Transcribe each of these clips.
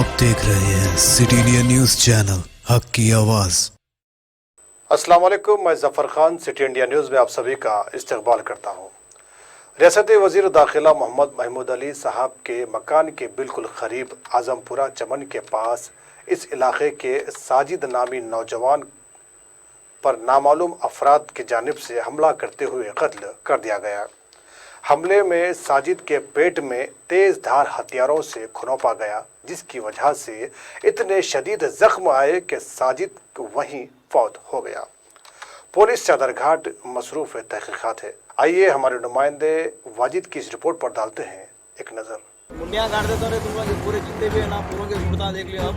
आप देख रहे हैं सिटी इंडिया न्यूज चैनल, हक की आवाज। अस्सलाम वालेकुम, मैं Zafar Khan city India news में आप सभी का इस्तकबाल करता हूँ। रियासती वज़ीर दाखिला मोहम्मद महमूद अली साहब के मकान के बिल्कुल करीब आजमपुरा चमन के पास इस इलाके के साजिद नामी नौजवान पर नामालूम अफराद की जानिब से हमला करते हुए कत्ल कर दिया गया। हमले में साजिद के पेट में तेज धार हथियारों से खुनोपा गया, जिसकी वजह से इतने शदीद जख्म आए कि साजिद वहीं फौत हो गया। पुलिस चादरघाट मसरूफ़ तहकीकात है। आइए हमारे नुमाइंदे वाजिद की इस रिपोर्ट पर डालते हैं एक नज़र। मुंडिया काट देता रहे तुम लोग पूरे जितने भी है ना, पूरों के सुरता देख लियो अब।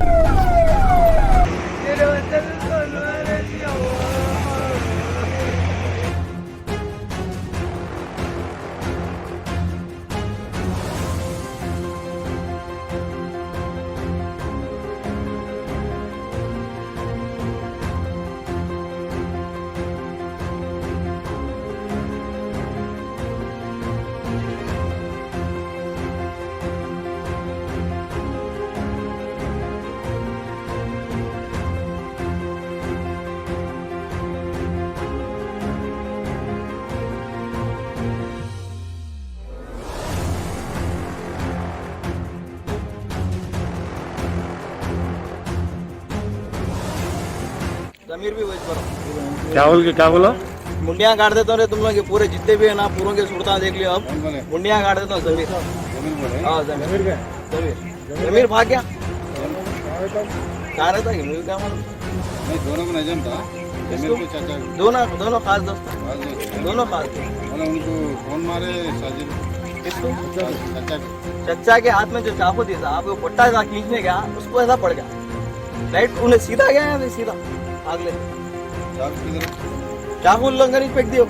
जमीर भी वही पर क्या बोला? मुंडिया काट देता रहे तुम लोग पूरे जितने भी है ना, पूरों के सुरता देख लियो अब। मुंडिया काट देता हूँ जमीर। हाँ जमीर भाग गया। कहाँ रहता है जमीर? क्या मालूम? दोनों को नहीं जानता। दोनों खास दोस्त, दोनों खास दोस्त। उनको कौन मारे? साजिद किसको? चाचा चच्चा के हाथ में जो चाकू दिया था, वो पट्टा था खींचने गया, उसको ऐसा पड़ गया। राइट, उन्हें सीधा गया या सीधा आगले चाकू उन लोग फेंक दियो।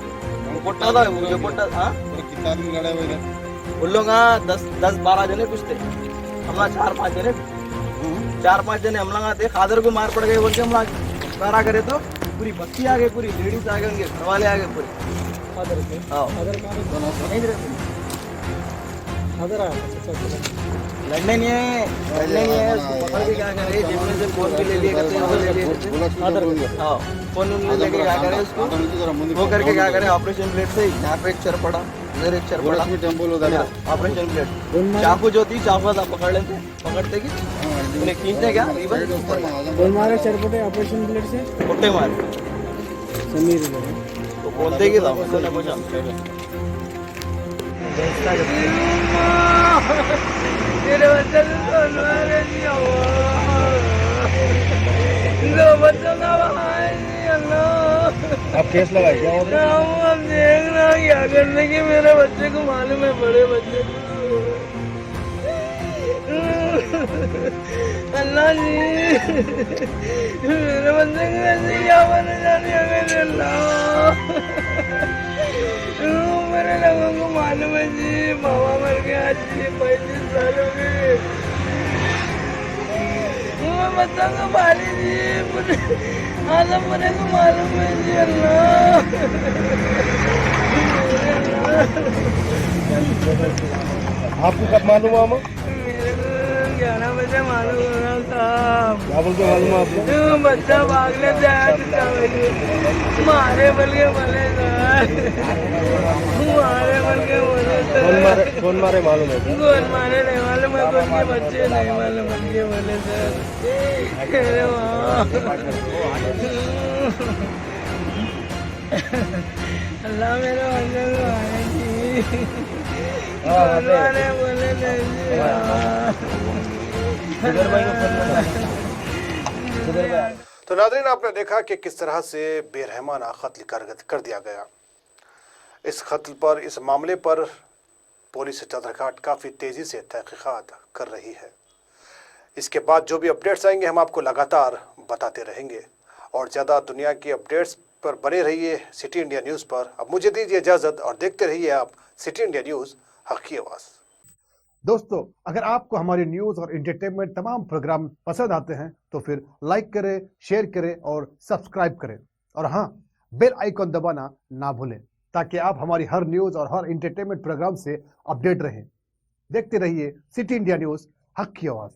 पट्टा था वो पट्टा। हाँ कितना आदमी लड़ा हुआ इधर? उन लोग 10-12 जने कुछ थे। हमला 4-5 जने हमला थे। खादर को मार पड़ गए बोल के हमला सारा करे तो पूरी बच्ची आ गई, पूरी लेडीज आ गए, उनके घर वाले आ गए पूरे। लड़ने नहीं है, उसको पकड़ के क्या करे, जेब में से फोन भी ले लिए करते हैं, वो ले लिए करते हैं। हाँ, फोन लेके क्या करे उसको, वो करके क्या करे, ऑपरेशन प्लेट से यहाँ पे एक चर पड़ा, इधर एक चर पड़ा, ऑपरेशन प्लेट। चाकू जो थी, चाकू था पकड़ लेते, पकड़ते कि उन्हें खींचने क्या मारे चरपटे ऑपरेशन प्लेट से फोटे मारे समीर तो बोलते कि था मुझे कुछ मेरे बच्चे तो मारे नहीं दो बच्चों का अल्लाह। आप केस लगाए क्या? हम देख रहे हैं क्या करने की, मेरे बच्चे को मालूम है, बड़े बच्चे अल्लाह जी मेरे बच्चे को ऐसे क्या बने जाने अगर अल्लाह। मेरे लोगों को मालूम है जी, मामा मर गया जी, 35 साल हो गए। मैं बच्चा को पाली जी, आजम मुझे को मालूम है जी अल्लाह। आपको कब मालूम हुआ? मेरे को 11 बजे मालूम हो रहा था। क्या बोल के मालूम आपको? बच्चा भागने से आया था, मारे बल के बोले मारे बल के बोले कौन मारे मालूम है? कौन मारे नहीं मालूम है, कौन के बच्चे नहीं मालूम बल के बोले सर। अरे वाह अल्लाह मेरे बच्चे को मारे जी, मारे बोले नहीं। तो नाज़रीन, आपने देखा कि किस तरह से बेरहमाना कत्ल कर दिया गया। इस कत्ल पर, इस मामले पर पुलिस चादरघाट काफ़ी तेज़ी से तहकीकात कर रही है। इसके बाद जो भी अपडेट्स आएंगे हम आपको लगातार बताते रहेंगे, और ज़्यादा दुनिया की अपडेट्स पर बने रहिए सिटी इंडिया न्यूज़ पर। अब मुझे दीजिए इजाज़त और देखते रहिए आप सिटी इंडिया न्यूज़, हक की आवाज़। दोस्तों, अगर आपको हमारी न्यूज़ और एंटरटेनमेंट तमाम प्रोग्राम पसंद आते हैं तो फिर लाइक करें, शेयर करें और सब्सक्राइब करें, और हाँ, बेल आइकॉन दबाना ना भूलें, ताकि आप हमारी हर न्यूज़ और हर एंटरटेनमेंट प्रोग्राम से अपडेट रहें। देखते रहिए सिटी इंडिया न्यूज़, हक की आवाज़।